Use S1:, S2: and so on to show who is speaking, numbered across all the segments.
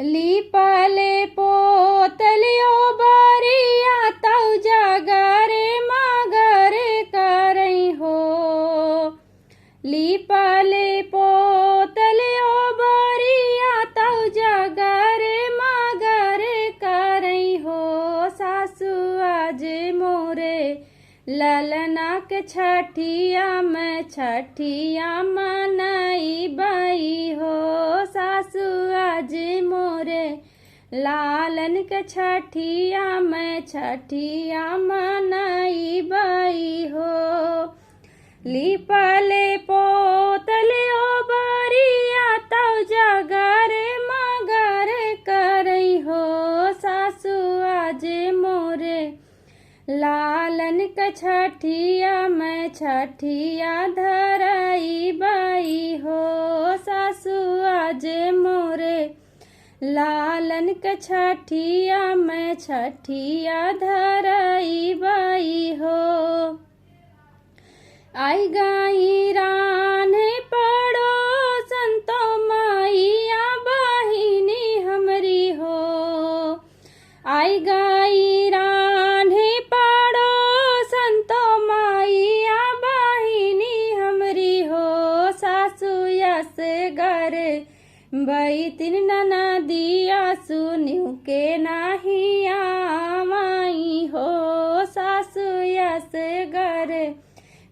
S1: लीपले पोतलियो बरिया तौ जगरे मगरे करई हो। लीपले पोतलियो बरिया तौ जगरे मगरे करई हो। सासु आज मोरे ललना के छठिया में छठिया मनई बई हो। सासु आज मोरे लालन के छठिया में छठिया मनई बई हो। लीपले पोतलियो बरिया तौ जगरे मगरे करई हो। सासु आज मोरे लालन के छठिया में छठिया धरई बई हो। सासु आज मोरे लालन के छठिया में छठिया धरई बई हो। आई गाई रान्हे पड़ो संतो मैया बहिनी हमरी हो। आई गाई रान्हे पड़ो संतो मैया बहिनी हमरी हो। सासु यस गरे बई तिन ननदिया सुनियो के नाही आमाई हो। सासु यस गरे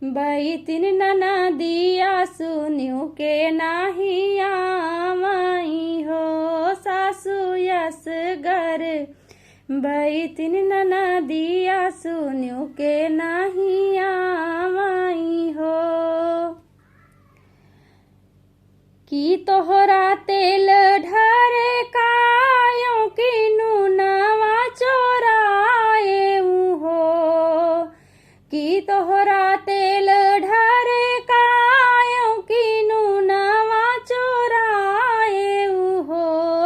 S1: बई तिन ननदिया सुनियो के नाही आमाई हो। सासु यस गरे बई तिन ननदिया सुनियो के नाही आमाई हो। की तोहरा तेल ढारे कायों की नूनवा चोराए हो। की तोहरा तेल ढारे कायों की नूनवा चोराए हो।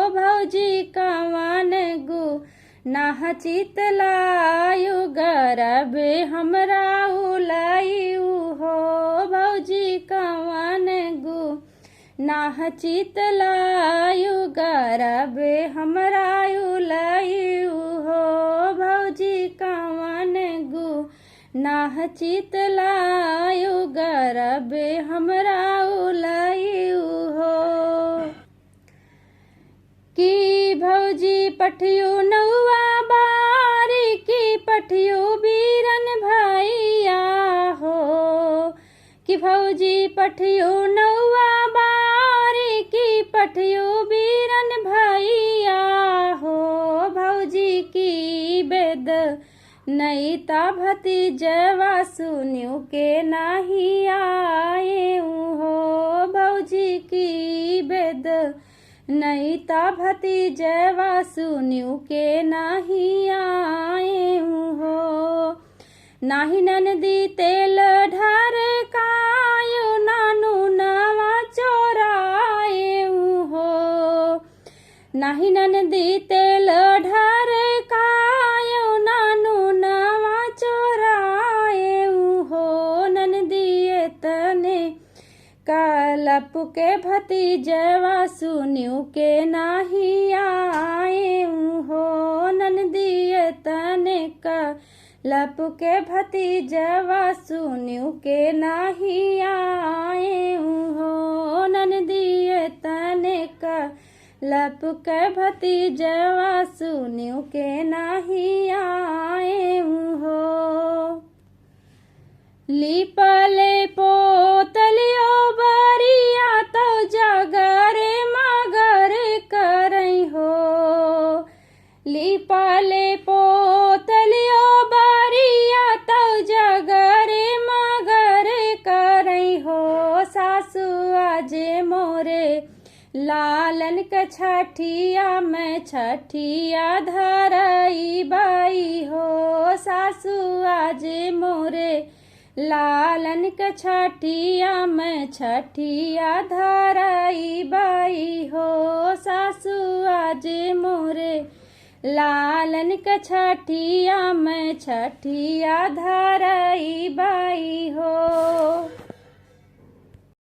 S1: भौजी कवन गु नाह चितलायु गरब हमरा उलायु हो। भौजी कवन गु नाह चितलायु गरब हमरा उलायु हो। भौजी कवन गु नाह चितलायु गरब हमरा उलायु हो। की भौजी पठियो नौआ बारी की पठियो बीरन भैया हो। कि भौजी पठियो नौआ बारी की पठियो बीरन भैया हो। भौजी की बेद नईता भतीजवा सुनियो के नाही आए हो। भौजी की बेद नईता भतीजवा सुनियो के नाही आए हो। नाही ननदी तेल ढार कायो नानू नवा चोराए हो। नाही ननदी तेल ढार कायो नानू नवा चोराए हो। ननदी तने कलप के भतीजवा सुनियो के नाही आए हो। ननदी तने कलप के भतीजवा सुनियो के नाही आए हो। ननदी तने कलप के भतीजवा सुनियो के नाही आए हो। लीपले पोतलियो बरिया तौ जगरे मगरे करई हो। लीपले पोतलियो बरिया तौ जगरे मगरे करई हो। सासु आज मोरे लालन के छठिया में छठिया धरई बई हो। सासु आज मोरे लालन के छठिया में छठिया धरई बई हो। सासु आज मोरे लालन के छठिया में छठिया धरई बई हो।